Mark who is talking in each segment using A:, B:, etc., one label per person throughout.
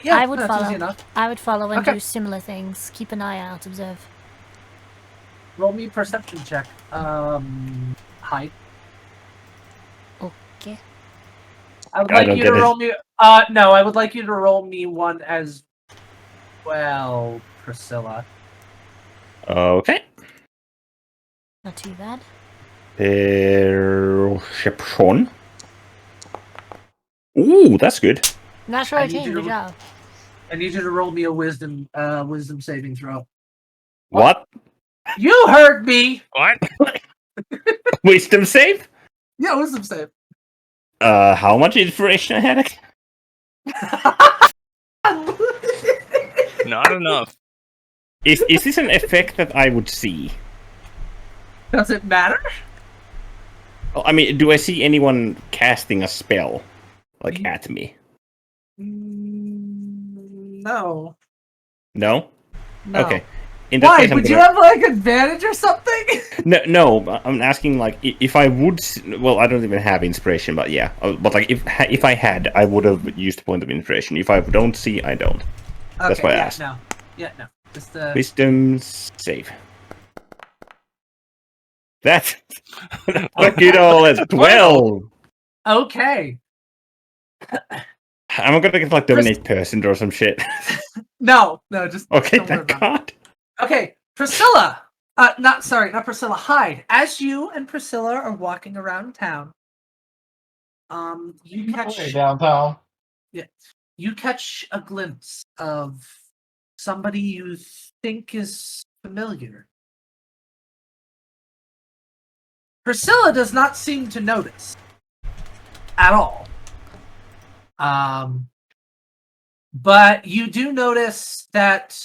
A: Yeah,
B: I would
A: that's
B: follow.
A: easy enough.
B: I would follow and
A: Okay.
B: do similar things. Keep an eye out, observe.
A: Roll me a perception check. Hide.
B: Okay.
A: I would
C: I
A: like
C: don't
A: you to
C: get it.
A: roll me. No, I would like you to roll me one as well, Priscilla.
C: Okay.
B: Not too bad.
C: Perception. Ooh, that's good.
B: Natural
A: I need
B: 18,
A: you to-
B: good job.
A: I need you to roll me a wisdom saving throw.
C: What?
A: You heard me.
D: What?
C: Wisdom save?
A: Yeah, wisdom save.
C: How much inspiration I had?
D: Not enough.
C: Is this an effect that I would see?
A: Does it matter?
C: Oh, I mean, do I see anyone casting a spell, like, at me?
A: No.
C: No?
A: No.
C: Okay. In that
A: Why?
C: case, I'm
A: Would you
C: gonna...
A: have like advantage or something?
C: No, I'm asking, like, if I would... Well, I don't even have inspiration, but yeah. But, like, if I had, I would have used point of inspiration. If I don't see, I don't. That's why I asked.
A: No. Yeah, no. Just
C: Wisdom save. That's fuck it all as 12.
A: Okay.
C: I'm gonna get like dominate person or some shit.
A: No, just
C: Okay,
A: don't worry
C: thank
A: about it.
C: God.
A: Okay, Priscilla. Not Priscilla. Hyde. As you and Priscilla are walking around town, you catch
E: downtown.
A: you catch a glimpse of somebody you think is familiar. Priscilla does not seem to notice at all. But you do notice that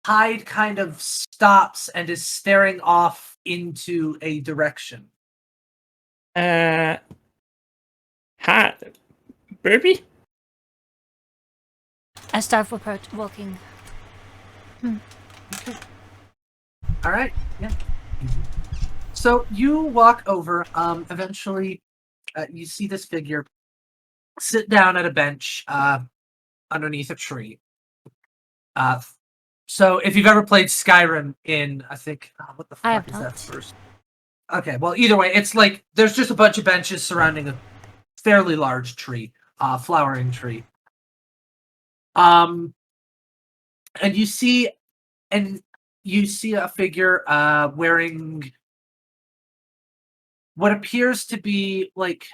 A: Hyde kind of stops and is staring off into a direction.
C: Hi, Burpee?
B: I start walking.
A: All right, yeah. So you walk over. Eventually, you see this figure sit down at a bench underneath a tree. So if you've ever played Skyrim in, I think, what the
B: I
A: fuck
B: have
A: is that
B: not.
A: first? Okay, well, either way, it's like there's just a bunch of benches surrounding a fairly large tree, flowering tree. And you see a figure wearing what appears to be like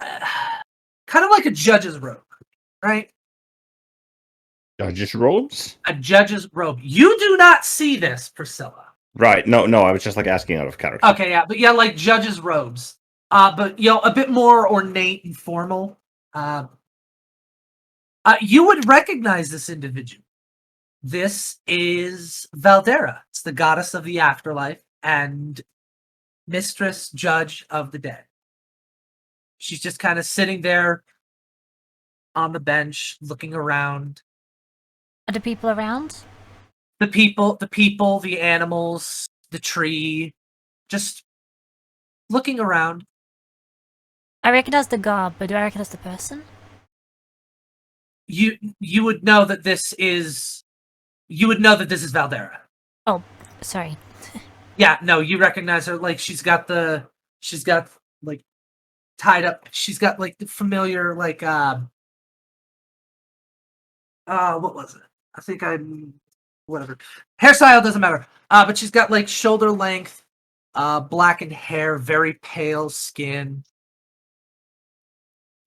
A: kind of like a judge's robe, right?
C: Judge's robes?
A: A judge's robe. You do not see this, Priscilla.
C: Right, no, I was just like asking out of character.
A: Okay, yeah, but yeah, like judge's robes. But a bit more ornate and formal. You would recognize this individual. This is Valdera. It's the goddess of the afterlife and mistress judge of the dead. She's just kind of sitting there on the bench, looking around.
B: Are the people around?
A: The people, the animals, the tree, just looking around.
B: I recognize the garb, but do I recognize the person?
A: You would know that this is Valdera.
B: Oh, sorry.
A: Yeah, no, you recognize her. Like she's got like tied up. She's got like the familiar like what was it? I think I'm whatever. Hairstyle doesn't matter. But she's got like shoulder length, blackened hair, very pale skin,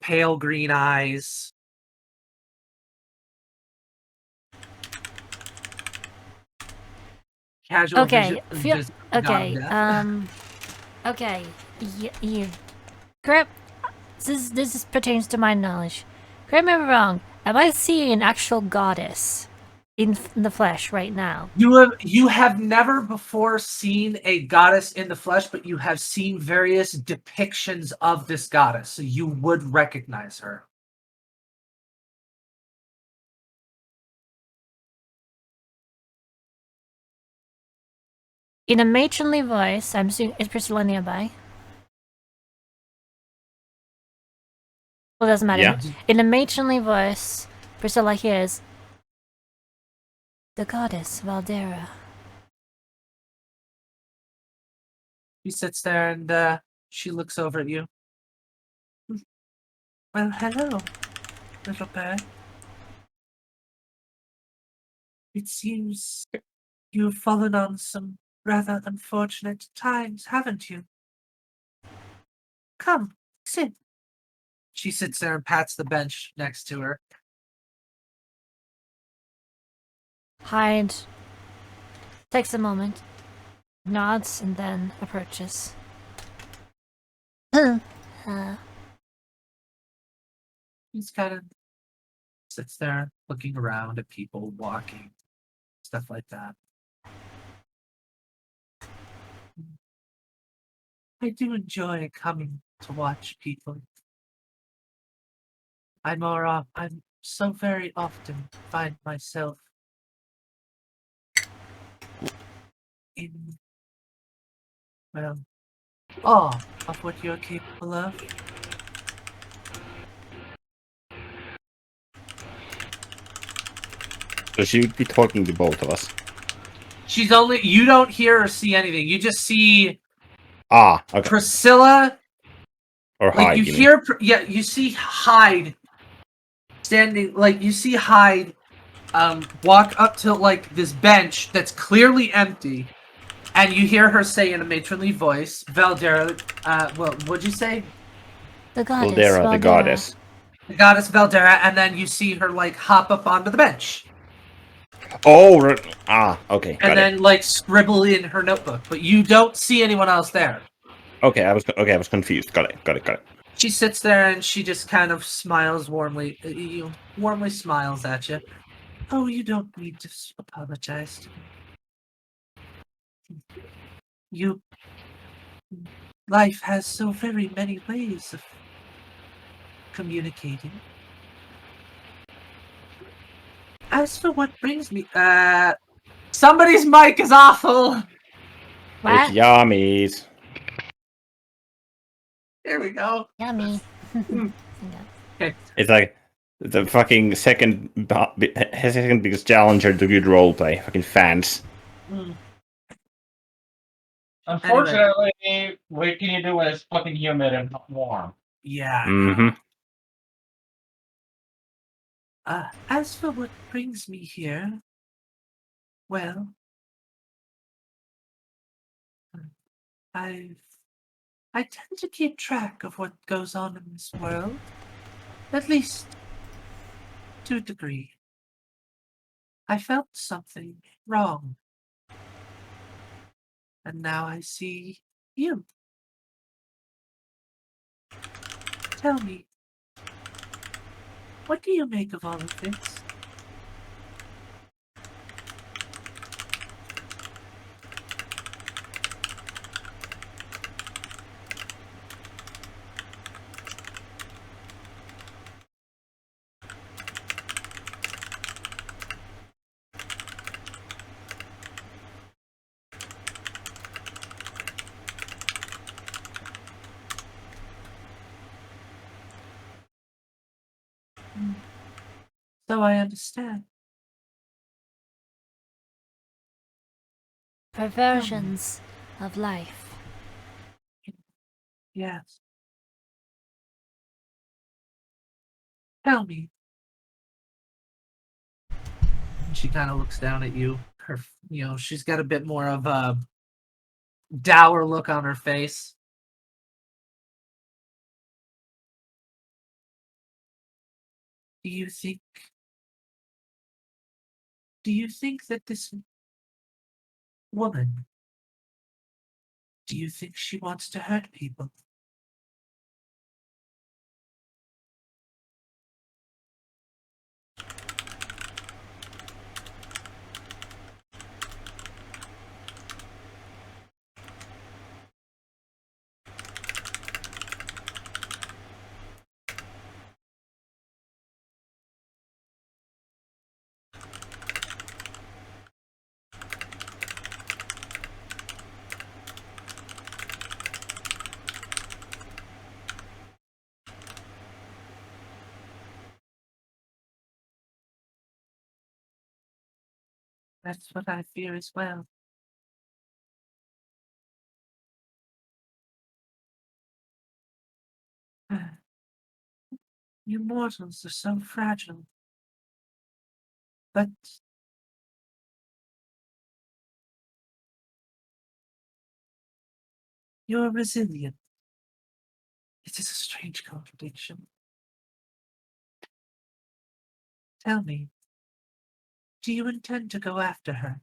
A: pale green eyes. Casual
B: Okay,
A: vision.
B: okay, okay. You, correct. This pertains to my knowledge. Correct me if I'm wrong. Am I seeing an actual goddess in the flesh right now?
A: You have never before seen a goddess in the flesh, but you have seen various depictions of this goddess, so you would recognize her.
B: In a matronly voice, I'm assuming is Priscilla nearby. Well, doesn't matter.
C: Yeah.
B: In a matronly voice, Priscilla hears the goddess Valdera.
A: She sits there and she looks over at you. Well, hello, little bird. It seems you've fallen on some rather unfortunate times, haven't you? Come, sit. She sits there and pats the bench next to her.
B: Hyde takes a moment, nods, and then approaches.
A: He's kind of sits there looking around at people walking, stuff like that. I do enjoy coming to watch people. I'm so very often find myself in, well, awe of what you're capable of.
C: So she would be talking to both of us.
A: You don't hear or see anything. You just see
C: Ah, okay.
A: Priscilla,
C: Or
A: like
C: Hyde,
A: you
C: you mean?
A: hear, you see Hyde standing, like you see Hyde walk up to like this bench that's clearly empty, and you hear her say in a matronly voice, Valdera, well, what'd you say?
B: The goddess
C: Valdera, the goddess.
A: The goddess Valdera, and then you see her like hop up onto the bench.
C: Oh, okay,
A: And
C: got
A: then
C: it.
A: like scribble in her notebook, but you don't see anyone else there.
C: Okay, I was confused. Got it.
A: She sits there and she just kind of smiles warmly, warmly smiles at you. Oh, you don't need to apologize to me. Life has so very many ways of communicating. As for what brings me, somebody's mic is awful.
C: It's
B: What?
C: yummies.
A: There we go.
B: Yummy.
A: Okay.
C: It's like the fucking second biggest challenger to good roleplay. Fucking fans.
D: Unfortunately, what can you do when it's fucking humid and warm?
A: Yeah.
C: Mm-hmm.
A: As for what brings me here, well, I tend to keep track of what goes on in this world, at least to a degree. I felt something wrong, and now I see you. Tell me, what do you make of all of this? So I understand.
B: Perversions of life.
A: Yes. Tell me. She kind of looks down at you. She's got a bit more of a dour look on her face. Do you think that this woman, do you think she wants to hurt people? That's what I fear as well. You mortals are so fragile. But you're resilient. It is a strange contradiction. Tell me, do you intend to go after her?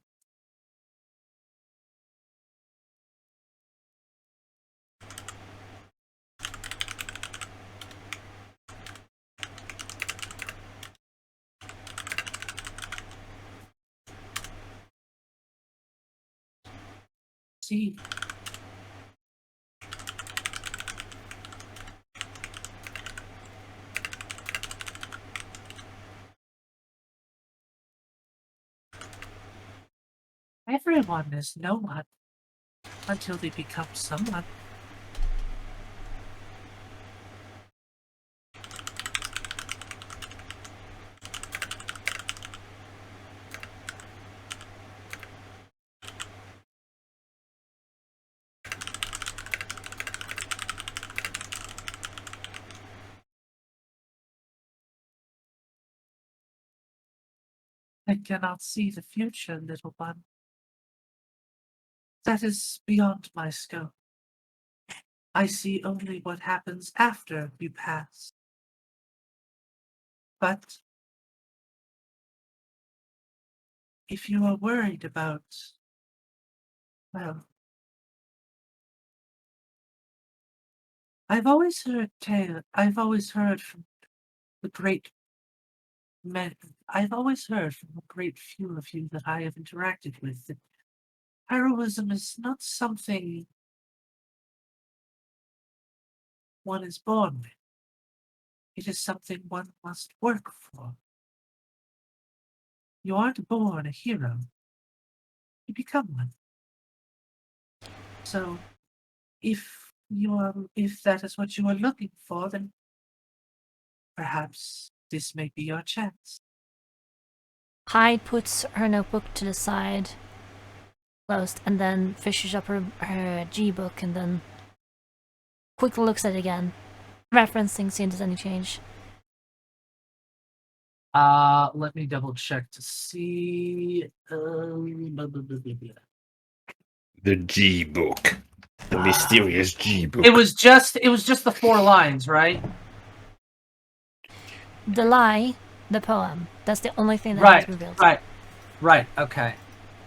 A: See, everyone is no one until they become someone. I cannot see the future, little one. That is beyond my scope. I see only what happens after you pass. But if you are worried about, well, I've always heard from the great men. I've always heard from a great few of you that I have interacted with that heroism is not something one is born with. It is something one must work for. You aren't born a hero. You become one. So, if that is what you are looking for, then perhaps this may be your chance.
B: Hyde puts her notebook to the side, closed, and then fishes up her G book and then quickly looks at it again, referencing, seeing if there's any change.
A: Let me double check to see. Blah, blah, blah, blah, blah.
C: The G book. The mysterious G book.
A: It was just the 4 lines, right?
B: The lie, the poem. That's the only thing that
A: Right,
B: has revealed.
A: right, okay.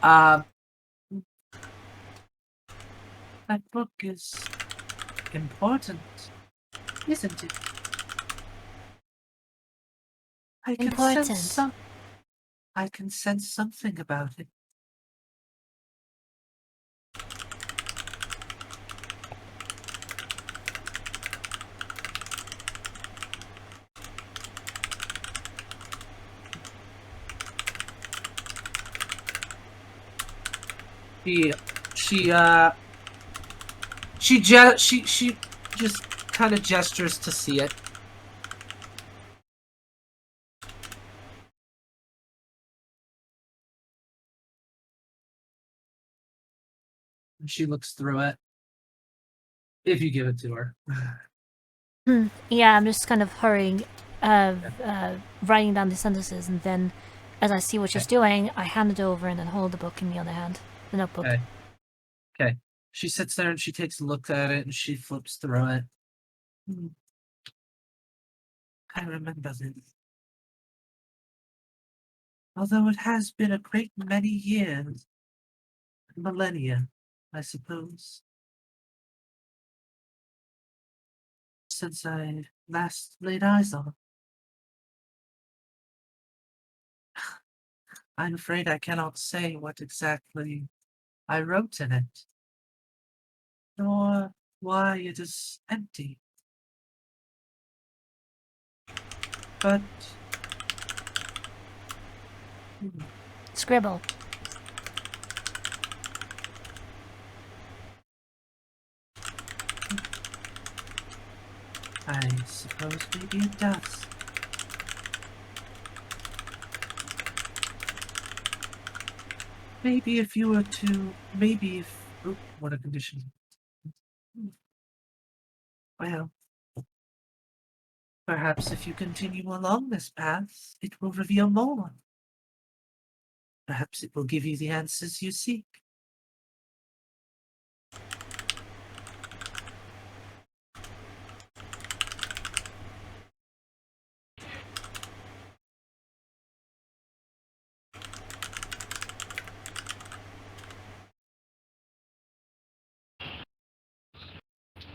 A: That book is important, isn't it? I can
B: Important.
A: I can sense something about it. She just kind of gestures to see it. And she looks through it. If you give it to her.
B: Yeah, I'm just kind of hurrying, writing down the sentences, and then as I see what she's doing, I hand it over and then hold the book in the other hand, the notebook.
A: Okay. She sits there and she takes a look at it and she flips through it. I remember this. Although it has been a great many years, millennia, I suppose, since I last laid eyes on it. I'm afraid I cannot say what exactly I wrote in it, nor why it is empty. But
B: Scribble.
A: I suppose maybe it does. Maybe if you were to, maybe if, what a condition. Well, perhaps if you continue along this path, it will reveal more. Perhaps it will give you the answers you seek.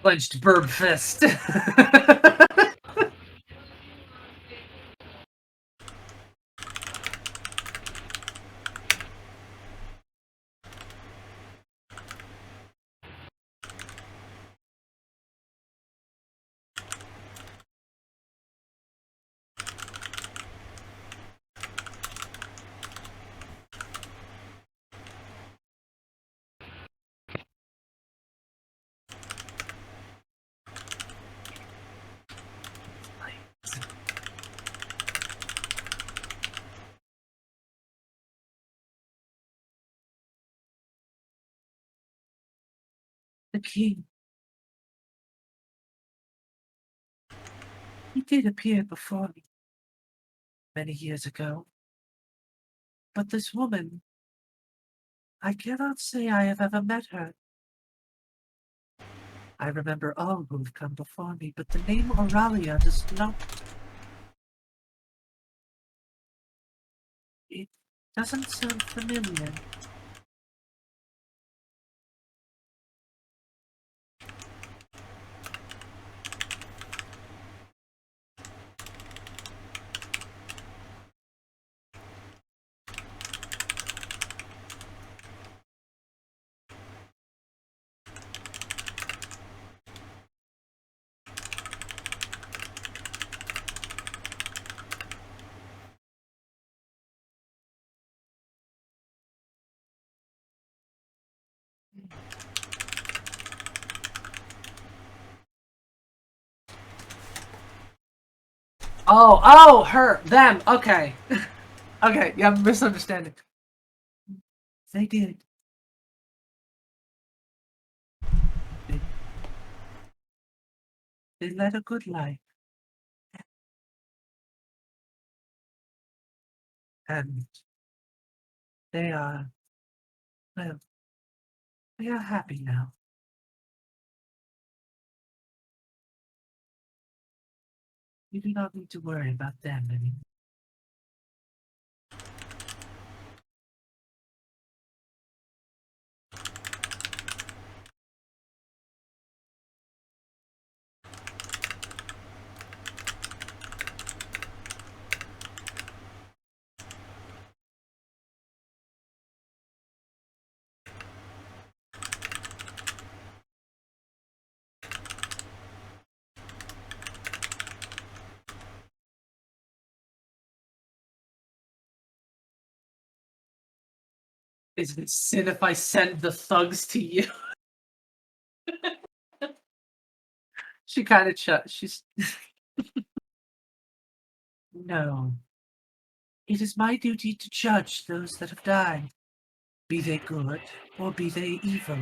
A: Clenched burb fist. The king. He did appear before me many years ago. But this woman, I cannot say I have ever met her. I remember all who have come before me, but the name Auralia does not. It doesn't sound familiar. Oh, her, them, okay. Okay, yeah, I'm misunderstanding. They did. They led a good life. And they are, well, they are happy now. You do not need to worry about them anymore. Is it sin if I send the thugs to you? She kind of she's no. It is my duty to judge those that have died, be they good or be they evil.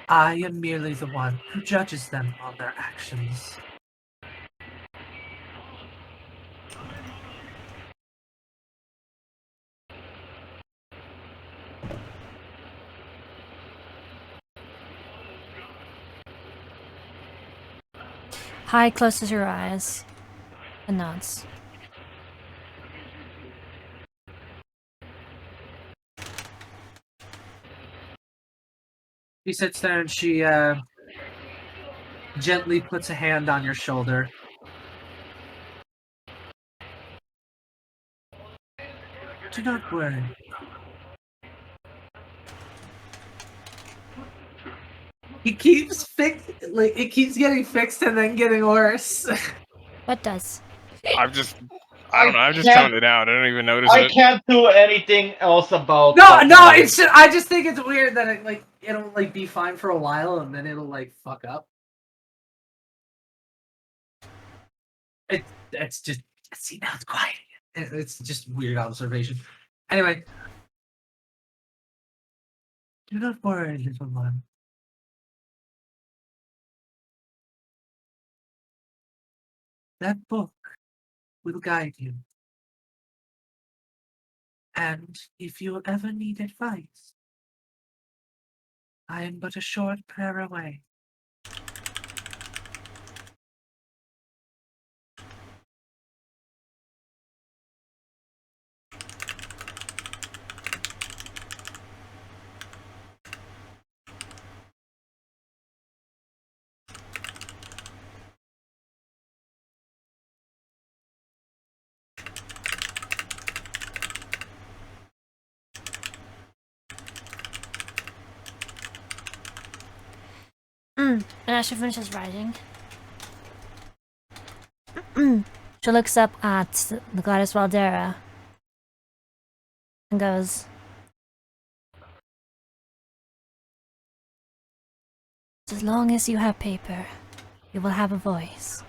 A: I am merely the one who judges them on their actions.
B: Hai closes her eyes and nods.
A: She sits there and she gently puts a hand on your shoulder. Do not worry. He keeps it keeps getting fixed and then getting worse.
B: What does?
E: I don't know. I'm just
D: can't-
E: toned it out. I don't even notice
D: I
E: it.
D: can't do anything else about.
A: No,
D: fucking
A: it's just, I just think it's weird that it'll be fine for a while and then it'll fuck up. It's just, see, now it's quiet. It's just weird observation. Anyway, Do not worry, little one. That book will guide you. And if you ever need advice, I am but a short prayer away.
B: And as she finishes writing, she looks up at the goddess Valdera and goes, as long as you have paper, you will have a voice.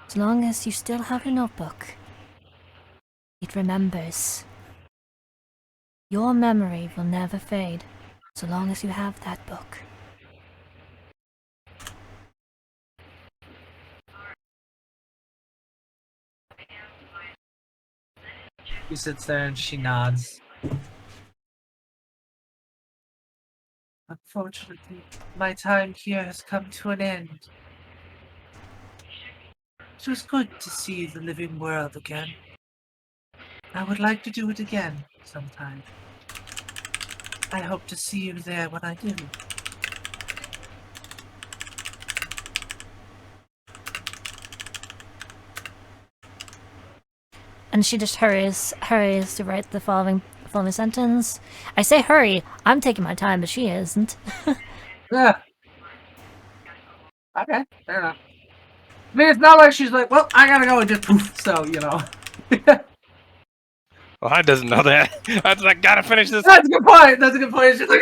B: As long as you still have a notebook, it remembers. Your memory will never fade, so long as you have that book.
A: She sits there and she nods. Unfortunately, my time here has come to an end. It was good to see the living world again. I would like to do it again sometime. I hope to see you there when I do.
B: And she just hurries to write the following sentence. I say hurry, I'm taking my time, but she isn't.
A: Yeah. Okay, fair enough. I mean, it's not like she's like, well, I gotta go and just poof, so, you know.
E: Well, I doesn't know that. I was like, gotta finish this.
A: That's a good point. That's a good point. She's like,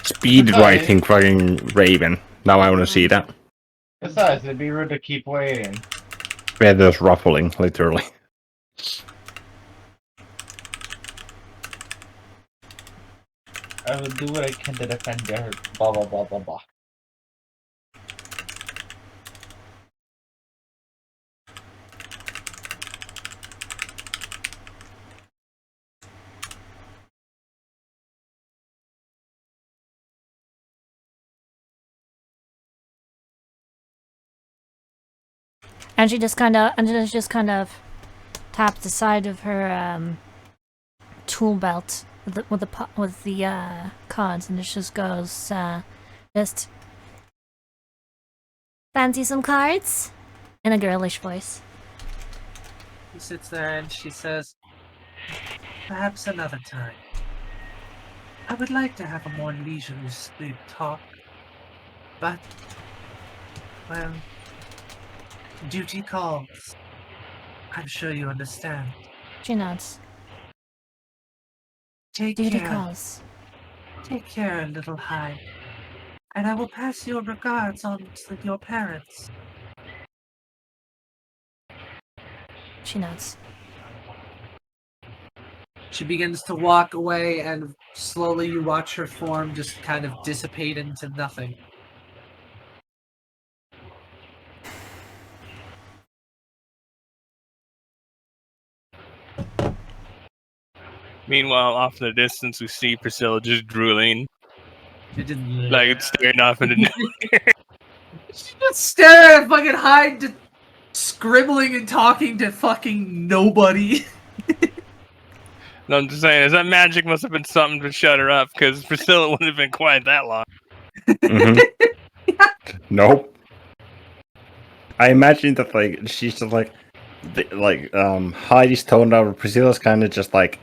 C: Speed writing fucking Raven. Now I want to see that.
D: Besides, it'd be rude to keep waiting.
C: Feathers ruffling, literally.
D: I will do what I can to defend her. Blah blah blah blah blah.
B: And she just kind of taps the side of her tool belt with the cards, and it just goes, just fancy some cards in a girlish voice.
A: She sits there and she says, perhaps another time. I would like to have a more leisurely talk, but, well, duty calls. I'm sure you understand.
B: She nods.
A: Take
B: Duty
A: care.
B: calls.
A: Take care, little Hyde. And I will pass your regards on to your parents.
B: She nods.
A: She begins to walk away, and slowly you watch her form just kind of dissipate into nothing.
E: Meanwhile, off in the distance, we see Priscilla just drooling,
A: It didn't.
E: like staring off into.
A: She just stare at fucking Hyde, just scribbling and talking to fucking nobody.
E: No, I'm just saying, is that magic must have been something to shut her up, because Priscilla wouldn't have been quiet that long.
C: Nope. I imagine that like she's just like, Heidi's toned out. Priscilla's kind of just like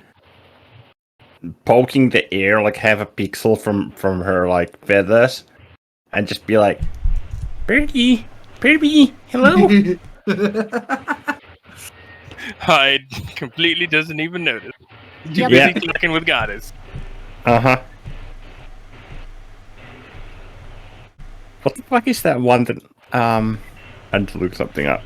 C: poking the air like half a pixel from her like feathers, and just be like, Birdie, hello.
E: Hyde completely doesn't even notice.
B: Yep.
E: Busy talking with Goddess.
C: Uh-huh. What the fuck is that one that I need to look something up.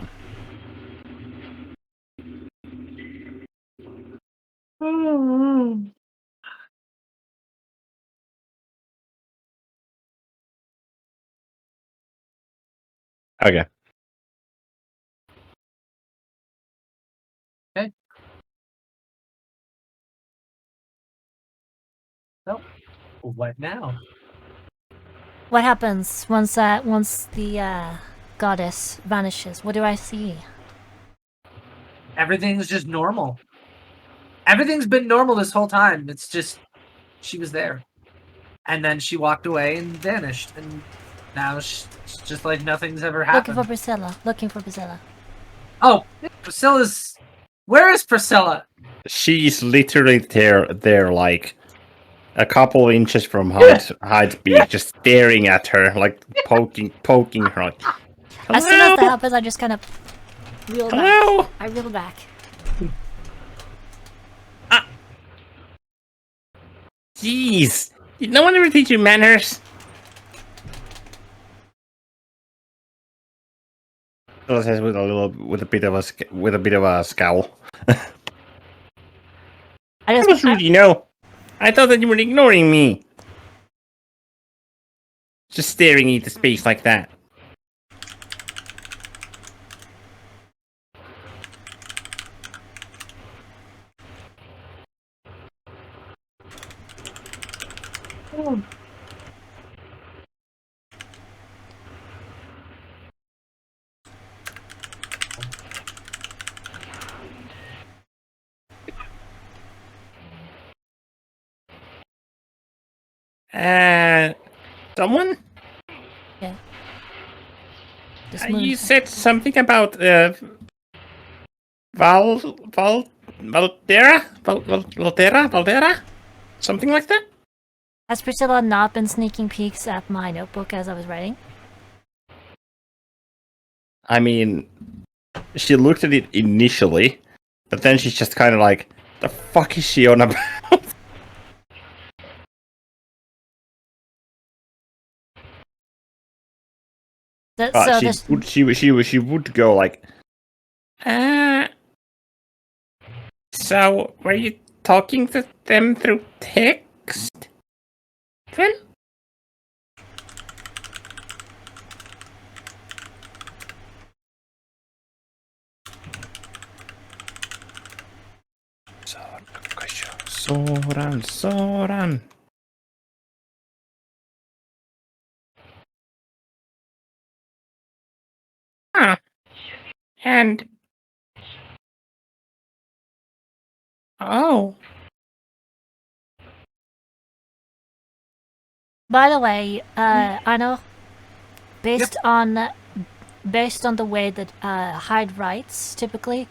C: Okay.
A: What now?
B: What happens once the goddess vanishes? What do I see?
A: Everything's just normal. Everything's been normal this whole time. It's just she was there, and then she walked away and vanished, and now it's just like nothing's ever
B: Looking
A: happened.
B: for Priscilla. Looking for Priscilla.
A: Oh, Priscilla's. Where is Priscilla?
C: She's literally there, like a couple of inches from Hyde's beak, just staring at her, like poking her. Like,
B: As soon as that happens, I just kind of reel back.
C: hello.
B: I reel back.
C: Jeez, no one ever teach you manners. Phil says with a bit of a scowl.
B: I
C: That
B: just
C: was rude, you know. I thought that you were ignoring me. Just staring into space like that. Someone?
B: just
C: You
B: move.
C: said something about Valdera? Something like that?
B: Has Priscilla not been sneaking peeks at my notebook as I was writing?
C: I mean, she looked at it initially, but then she's just kind of like, the fuck is she on about?
B: So
C: She would go like, so were you talking to them through text? Then? Soran. Ah, and oh,
B: by the way, I know based on the way that Hyde writes typically,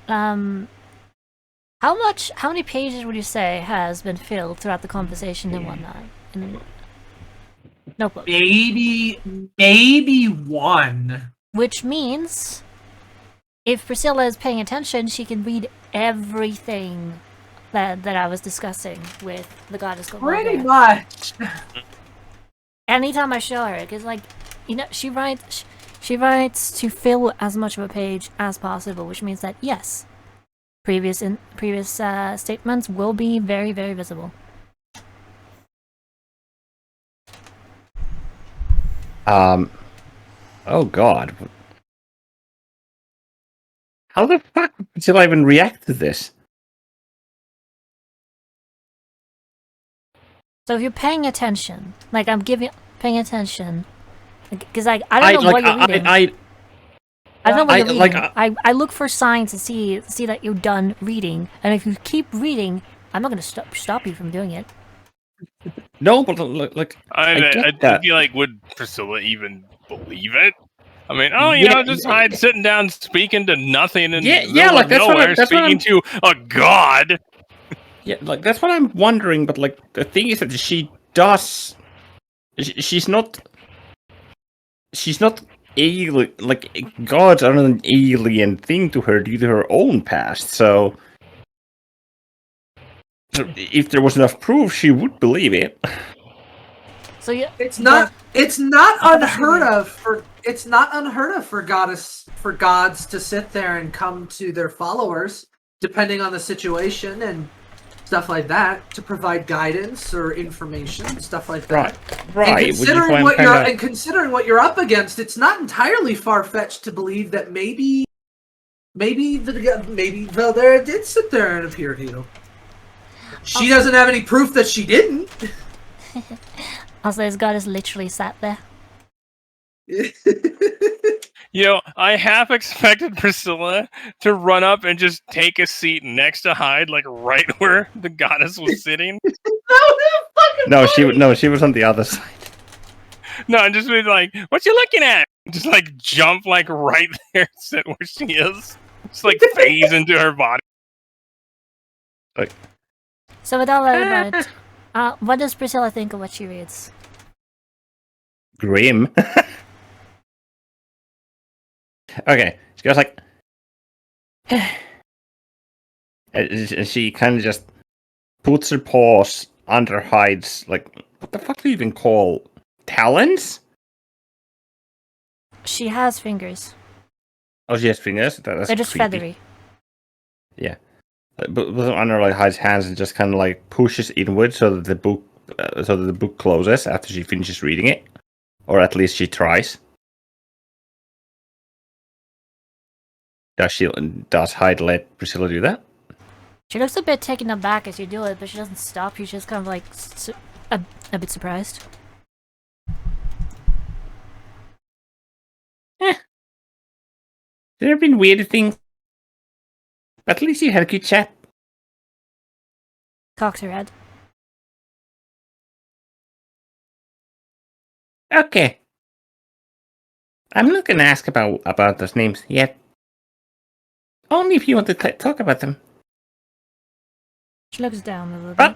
B: how many pages would you say has been filled throughout the conversation and whatnot in notebook?
A: Maybe one.
B: Which means, if Priscilla is paying attention, she can read everything that I was discussing with the goddess.
A: Pretty much.
B: Anytime I show her, because like, you know, she writes to fill as much of a page as possible, which means that yes, previous statements will be very, very visible.
C: Oh god. How the fuck did I even react to this?
B: So if you're paying attention, like I'm paying attention, because like I don't know what you're reading. I don't know what you're reading. I look for signs to see that you're done reading, and if you keep reading, I'm not gonna stop you from doing it.
C: No, but like
E: I feel like, would Priscilla even believe it? I mean, just Hyde sitting down speaking to nothing and
C: like that's
E: nowhere, speaking to a god.
C: Yeah, like that's what I'm wondering. But like the thing is that she's not alien. Like gods are not an alien thing to her due to her own past. So if there was enough proof, she would believe it.
B: So yeah,
A: It's not unheard of for gods to sit there and come to their followers, depending on the situation, and stuff like that, to provide guidance or information, stuff like that.
C: Right.
A: And
C: Which is why
A: considering
C: I'm
A: what
C: kinda...
A: considering what you're up against, it's not entirely far fetched to believe that maybe Valdera did sit there and appear to you. She doesn't have any proof that she didn't.
B: Also, this goddess literally sat there.
E: You know, I half expected Priscilla to run up and just take a seat next to Hyde, like right where the goddess was sitting.
C: No, she was on the other side.
E: No, and just be like, "What you looking at?" Just like jump like right there, sit where she is. Just like phase into her body.
C: Like,
B: So with all that about, what does Priscilla think of what she reads?
C: grim. Okay, she goes like, and she kind of just puts her paws under Hyde's, like, what the fuck do you even call talons?
B: She has fingers.
C: Oh, she has fingers. That's
B: They're just
C: creepy.
B: feathery.
C: Yeah, but under like Hyde's hands and just kind of like pushes inward so that the book closes after she finishes reading it, or at least she tries. Does Hyde let Priscilla do that?
B: She looks a bit taken aback as you do it, but she doesn't stop. She's just kind of like a bit surprised.
C: There have been weird things. But at least you had a good chat.
B: Cocks her head.
C: Okay. I'm not gonna ask about those names yet. Only if you want to talk about them.
B: She looks down a little
C: What?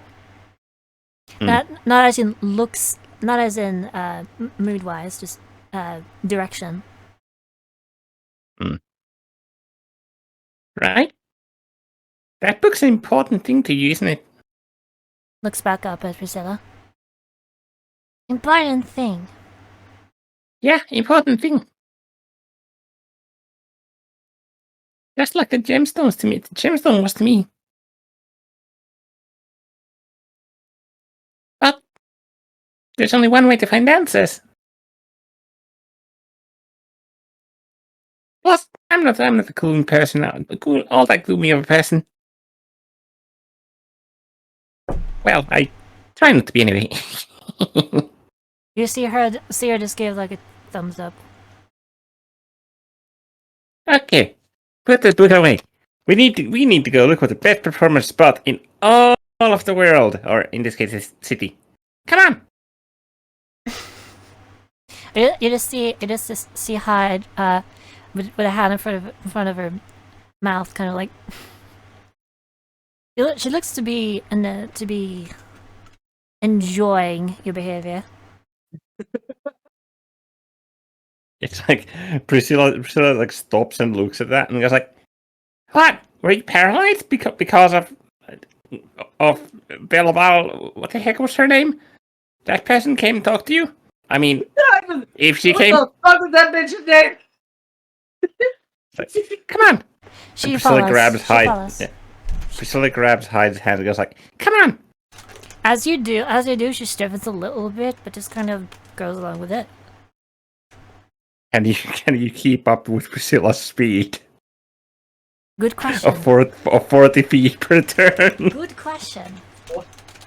B: bit. Not as in looks, not as in mood wise, just direction.
C: Right? That book's an important thing to you, isn't it?
B: Looks back up at Priscilla. Important thing.
C: Yeah, important thing. Just like the gemstones to me. The gemstone was to me. But there's only one way to find answers. Plus, I'm not a cool person. All that gloomy of a person. Well, I try not to be anyway.
B: You see her just give like a thumbs up.
C: Okay, put the book away. We need to go look for the best performance spot in all of the world, or in this case, this city. Come on.
B: You just see Hyde with a hand in front of her mouth, kind of like. She looks to be enjoying your behavior.
C: It's like Priscilla like stops and looks at that and goes like, "What? Were you paralyzed because of Bellabal? What the heck was her name? That person came and talked to you? I mean, if she came,
A: What the fuck was that bitch's name?
C: like, come on."
B: She
C: Priscilla
B: follows.
C: grabs
B: She
C: Hyde.
B: follows.
C: Yeah. Priscilla grabs Hyde's hand and goes like, "Come on."
B: As you do, she stiffens a little bit, but just kind of goes along with it.
C: Can you keep up with Priscilla's speed
B: Good question.
C: of 40 feet per turn?
B: Good question.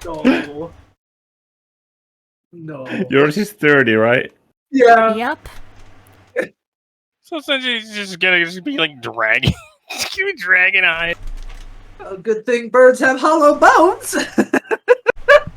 A: No. No.
C: Yours is 30, right?
A: Yeah.
B: Yep.
E: So essentially, she's just gonna be like dragging, just keep dragging Hyde.
A: A good thing birds have hollow bones.